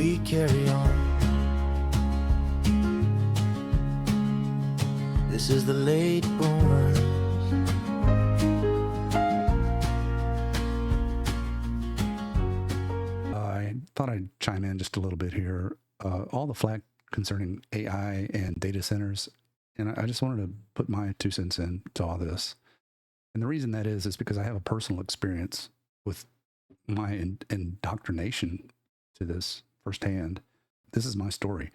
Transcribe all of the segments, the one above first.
we carry on. This is the late boomers. I thought I'd chime in just a little bit here. All the flack concerning AI and data centers, and I just wanted to put my 2 cents into all this. And the reason that is because I have a personal experience with my indoctrination to this firsthand. This is my story.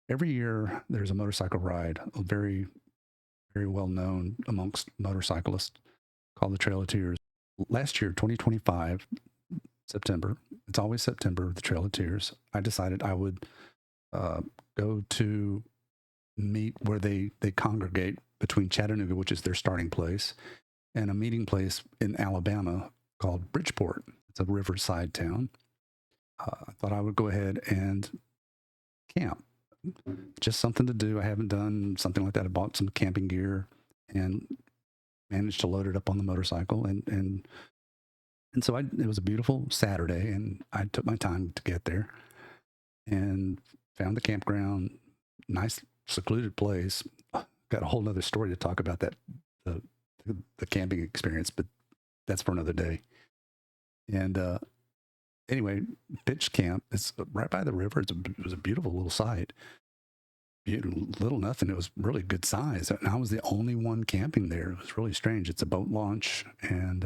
Every year, there's a motorcycle ride, a very, very well known amongst motorcyclists, called the Trail of Tears. Last year, 2025, September, it's always September, the Trail of Tears, I decided I would go to meet where they congregate between Chattanooga, which is their starting place, and a meeting place in Alabama called Bridgeport. It's a riverside town. I thought I would go ahead and camp. Just something to do. I haven't done something like that. I bought some camping gear and managed to load it up on the motorcycle. And so it was a beautiful Saturday, and I took my time to get there and found the campground. Nice, secluded place. Got a whole nother story to talk about that, the camping experience, but that's for another day. And anyway, pitched camp. It's right by the river. It was a beautiful little site. Little nothing. It was really good size. And I was the only one camping there. It was really strange. It's a boat launch and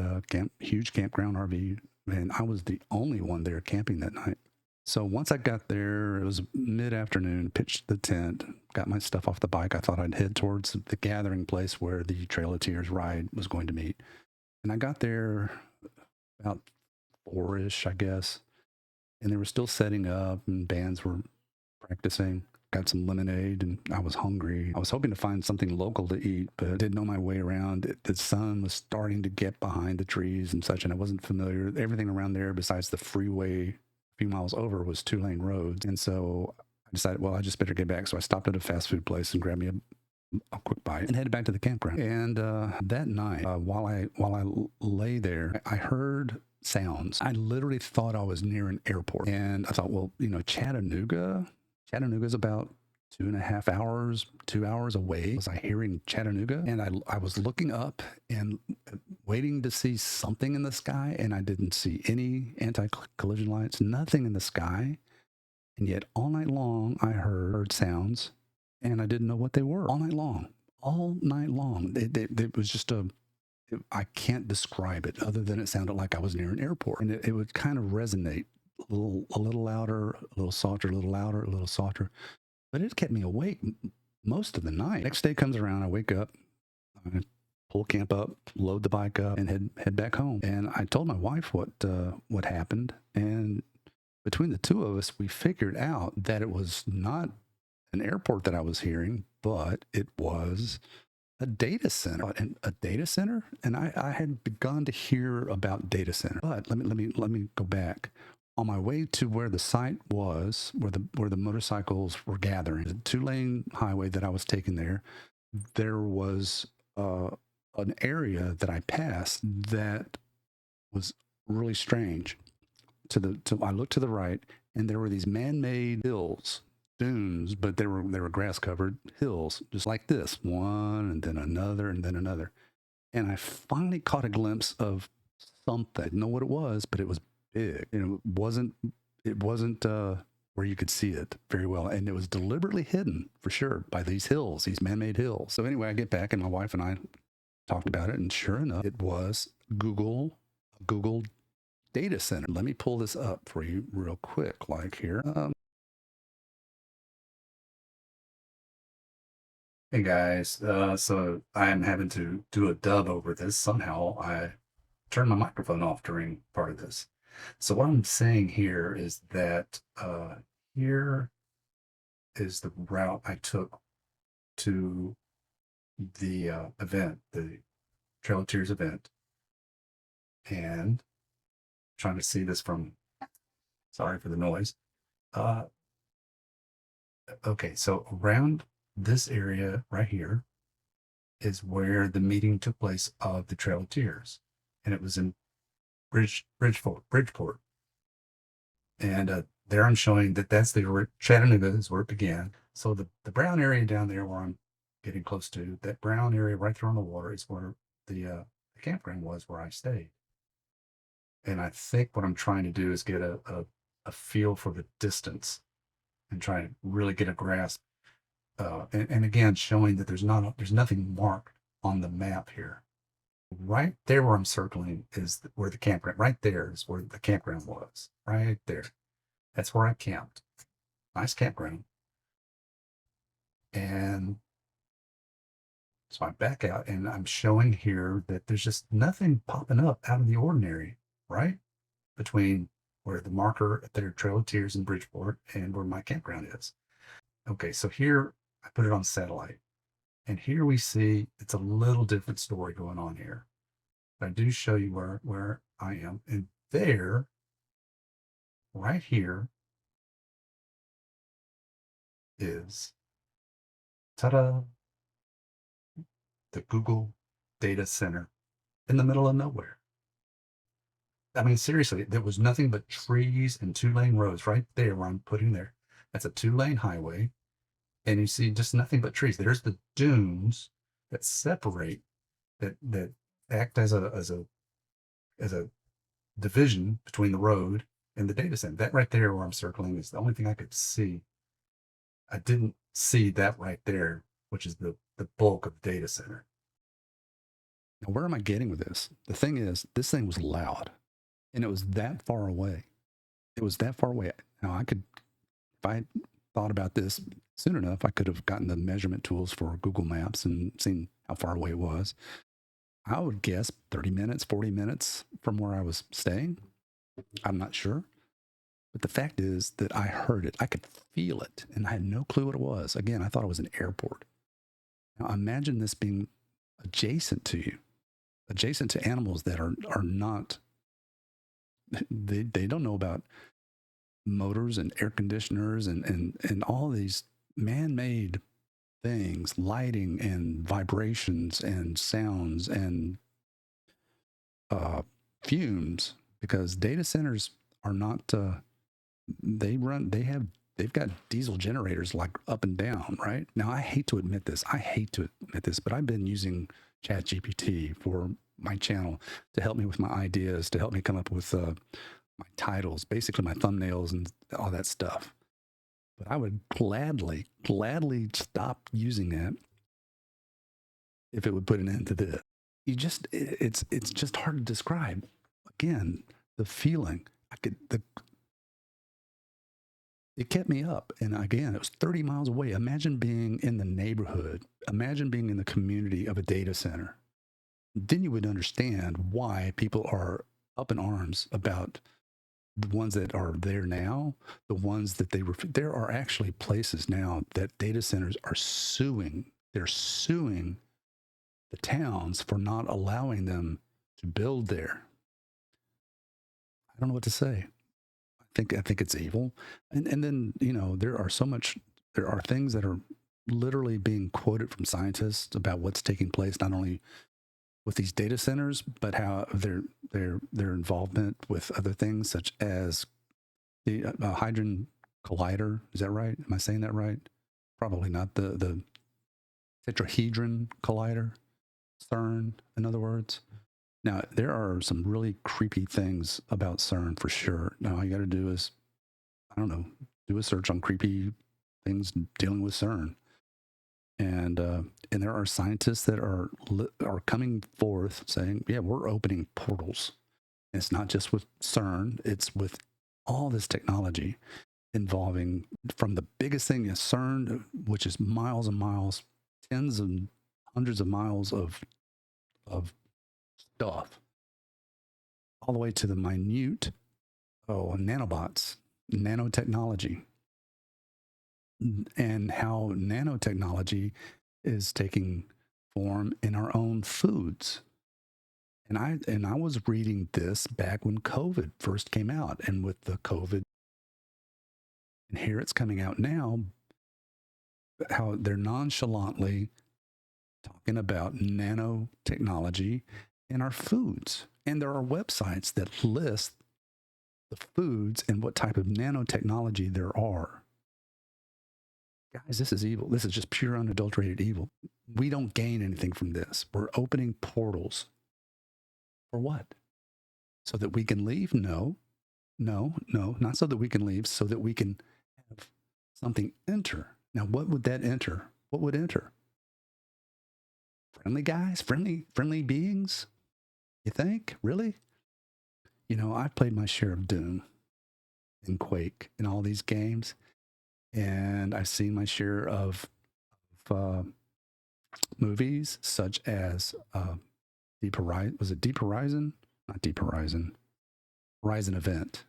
huge campground RV. And I was the only one there camping that night. So once I got there, it was mid-afternoon, pitched the tent, got my stuff off the bike. I thought I'd head towards the gathering place where the Trail of Tears ride was going to meet. And I got there about 4-ish, I guess. And they were still setting up and bands were practicing. Got some lemonade and I was hungry. I was hoping to find something local to eat, but didn't know my way around. The sun was starting to get behind the trees and such, and I wasn't familiar. Everything around there besides the freeway a few miles over was 2-lane roads. And so I decided, well, I just better get back. So I stopped at a fast food place and grabbed me a quick bite and headed back to the campground. And that night, while I lay there, I heard sounds. I literally thought I was near an airport. And I thought, well, Chattanooga's about 2.5 hours, 2 hours away. Was I hearing Chattanooga? And I was looking up and waiting to see something in the sky, and I didn't see any anti-collision lights, nothing in the sky. And yet all night long, I heard sounds, and I didn't know what they were. All night long. It was just I can't describe it other than it sounded like I was near an airport. And it would kind of resonate a little louder, a little softer, a little louder, a little softer. But it kept me awake most of the night. Next day comes around, I wake up, I pull camp up, load the bike up, and head back home. And I told my wife what happened. And between the two of us, we figured out that it was not an airport that I was hearing, but it was a data center. And a data center? And I had begun to hear about data center. But let me go back. On my way to where the site was, where the motorcycles were gathering, the 2-lane highway that I was taking there was an area that I passed that was really strange. I looked to the right, and there were these man-made hills, dunes, but they were grass-covered hills, just like this, one and then another and then another. And I finally caught a glimpse of something. I didn't know what it was, but it was big. And it wasn't where you could see it very well. And it was deliberately hidden for sure by these hills, these man-made hills. So anyway, I get back and my wife and I talked about it, and sure enough, it was Google data center. Let me pull this up for you real quick, like here. Hey guys, so I am having to do a dub over this. Somehow I turned my microphone off during part of this. So what I'm saying here is that here is the route I took to the event, the Trail of Tears event. And trying to see this from, sorry for the noise. Okay, so around this area right here is where the meeting took place of the Trail of Tears. And it was in Bridgeport. And there I'm showing that that's the Chattanooga is where it began. So the brown area down there where I'm getting close to, that brown area right there on the water is where the campground was where I stayed. And I think what I'm trying to do is get a feel for the distance and try to really get a grasp. And again, showing that there's nothing marked on the map here. Right there where I'm circling is where the campground. Right there is where the campground was. Right there. That's where I camped. Nice campground. And so I back out and I'm showing here that there's just nothing popping up out of the ordinary, right? Between where the marker at their Trail of Tears in Bridgeport and where my campground is. Okay, so here I put it on satellite. And here we see it's a little different story going on here. But I do show you where I am. And there, right here, is ta-da, the Google data center in the middle of nowhere. I mean, seriously, there was nothing but trees and 2-lane roads right there where I'm putting there. That's a 2-lane highway. And you see just nothing but trees. There's the dunes that separate, that act as a division between the road and the data center. That right there where I'm circling is the only thing I could see. I didn't see that right there, which is the bulk of the data center. Now, where am I getting with this? The thing is, this thing was loud and it was that far away. It was that far away. Now, I could, if I thought about this soon enough, I could have gotten the measurement tools for Google Maps and seen how far away it was. I would guess 30 minutes, 40 minutes from where I was staying. I'm not sure. But the fact is that I heard it. I could feel it, and I had no clue what it was. Again, I thought it was an airport. Now, imagine this being adjacent to you, adjacent to animals that are not, they don't know about motors and air conditioners and all these man-made things, lighting and vibrations and sounds and fumes, because data centers are not, they've got diesel generators like up and down, right? Now, I hate to admit this, but I've been using ChatGPT for my channel to help me with my ideas, to help me come up with my titles, basically my thumbnails and all that stuff. But I would gladly stop using that if it would put an end to this. It's just hard to describe. Again, the feeling, it kept me up. And again, it was 30 miles away. Imagine being in the neighborhood. Imagine being in the community of a data center. Then you would understand why people are up in arms about the ones that are there now, the ones that there are actually places now that data centers are suing. They're suing the towns for not allowing them to build there. I don't know what to say. I think it's evil. And then, there are things that are literally being quoted from scientists about what's taking place, not only with these data centers, but how their involvement with other things such as the Hadron Collider. Is that right? Am I saying that right? Probably not. The Tetrahedron Collider, CERN, in other words. Now, there are some really creepy things about CERN for sure. Now, all you got to do is, I don't know, do a search on creepy things dealing with CERN. And there are scientists that are coming forth saying, yeah, we're opening portals. And it's not just with CERN, it's with all this technology involving, from the biggest thing is CERN, which is miles and miles, tens and hundreds of miles of stuff, all the way to the minute, nanobots, nanotechnology, and how nanotechnology is taking form in our own foods. And I was reading this back when COVID first came out, and with the COVID, and here it's coming out now, how they're nonchalantly talking about nanotechnology in our foods. And there are websites that list the foods and what type of nanotechnology there are. Guys, this is evil. This is just pure unadulterated evil. We don't gain anything from this. We're opening portals. For what? So that we can leave? No, not so that we can leave, so that we can have something enter. Now, what would that enter? What would enter? Friendly guys? Friendly beings? You think? Really? You know, I've played my share of Doom and Quake and all these games, and I've seen my share of movies such as Deep Horizon. Was it Deep Horizon? Not Deep Horizon. Horizon Event.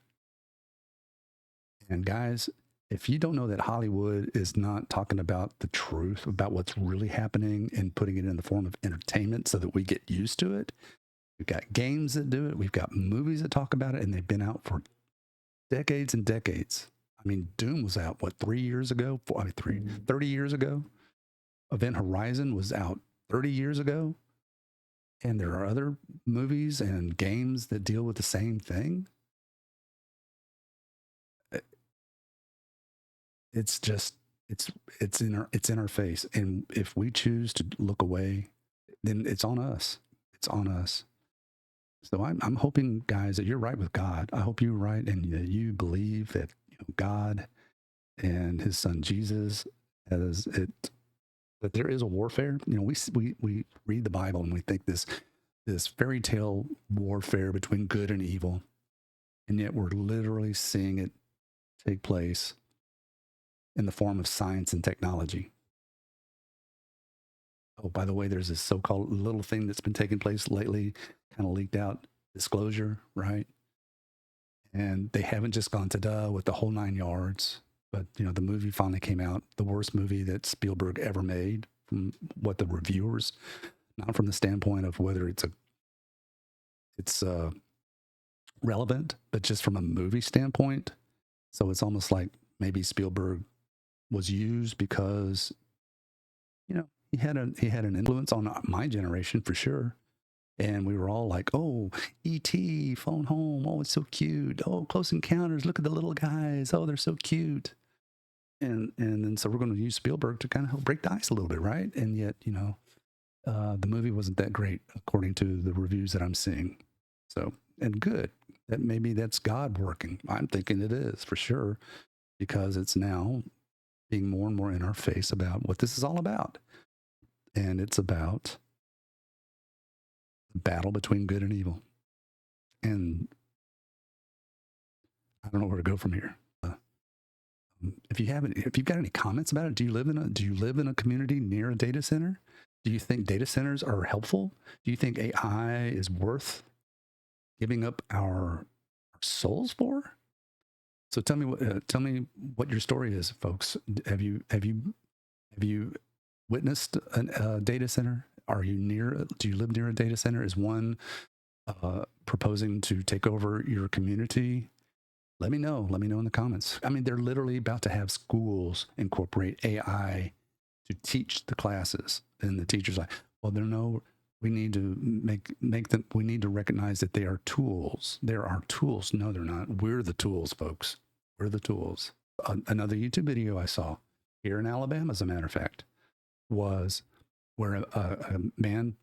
And guys, if you don't know that Hollywood is not talking about the truth about what's really happening and putting it in the form of entertainment so that we get used to it, we've got games that do it, we've got movies that talk about it, and they've been out for decades and decades. I mean, Doom was out, 3 years ago? 30 years ago. Event Horizon was out 30 years ago. And there are other movies and games that deal with the same thing. It's just, it's in our face. And if we choose to look away, then it's on us. It's on us. So I'm hoping, guys, that you're right with God. I hope you're right, and that you believe that God and His Son Jesus, that there is a warfare. We read the Bible and we think this fairy tale warfare between good and evil, and yet we're literally seeing it take place in the form of science and technology. Oh, by the way, there's this so-called little thing that's been taking place lately, kind of leaked out, disclosure, right? And they haven't just gone to with the whole 9 yards, but the movie finally came out, the worst movie that Spielberg ever made, from what the reviewers, not from the standpoint of whether it's relevant, but just from a movie standpoint. So it's almost like maybe Spielberg was used because he had an influence on my generation for sure. And we were all like, oh, E.T., phone home. Oh, it's so cute. Oh, Close Encounters. Look at the little guys. Oh, they're so cute. And then so we're going to use Spielberg to kind of help break the ice a little bit, right? And yet, the movie wasn't that great according to the reviews that I'm seeing. So, and good. That maybe that's God working. I'm thinking it is for sure, because it's now being more and more in our face about what this is all about. And it's about the battle between good and evil. And I don't know where to go from here. If you've got any comments about it, do you live in a community near a data center? Do you think data centers are helpful? Do you think AI is worth giving up our souls for? So tell me what your story is, folks. Have you witnessed a data center? Do you live near a data center? Is one proposing to take over your community? Let me know. Let me know in the comments. I mean, they're literally about to have schools incorporate AI to teach the classes. And the teacher's like, well, we need to make them, we need to recognize that they are tools. There are tools. No, they're not. We're the tools, folks. We're the tools. Another YouTube video I saw here in Alabama, as a matter of fact, was where a man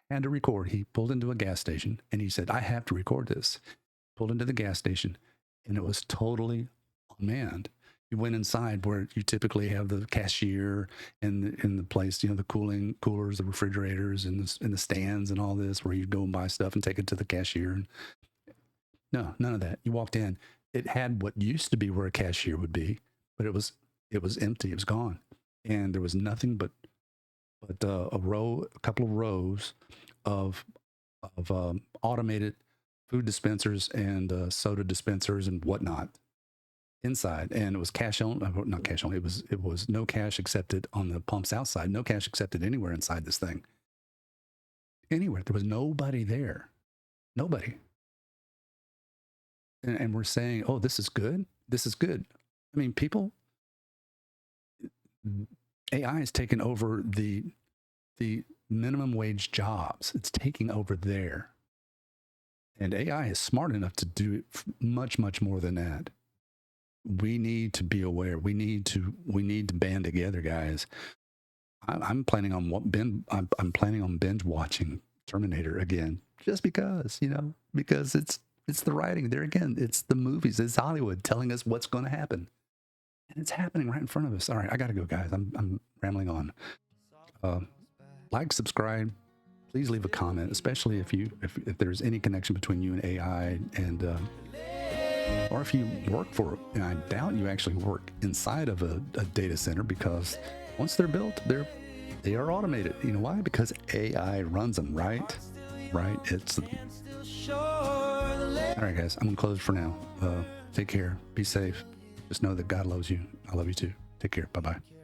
had to record. He pulled into a gas station and he said, I have to record this. Pulled into the gas station, and it was totally unmanned. You went inside where you typically have the cashier and in the place, the cooling coolers, the refrigerators, and the stands and all this, where you go and buy stuff and take it to the cashier. And no, none of that. You walked in. It had what used to be where a cashier would be, but it was empty. It was gone, and there was nothing but a couple of rows of automated food dispensers and soda dispensers and whatnot inside. And it was cash only, not cash only. It was no cash accepted on the pumps outside. No cash accepted anywhere inside this thing. Anywhere. There was nobody there. Nobody. And we're saying, oh, this is good. This is good. I mean, AI has taken over the minimum wage jobs. It's taking over there. And AI is smart enough to do much, much more than that. We need to be aware. We need to band together, guys. I'm planning on I'm planning on binge watching Terminator again, just because, because it's the writing there again. It's the movies. It's Hollywood telling us what's going to happen, and it's happening right in front of us. All right, I got to go, guys. I'm rambling on. Like, subscribe. Please leave a comment, especially if there's any connection between you and AI, and or if you work for, and I doubt you actually work inside of a data center, because once they're built, they are automated. You know why? Because AI runs them, right? It's all right, guys. I'm gonna close for now. Take care. Be safe. Just know that God loves you. I love you too. Take care. Bye bye.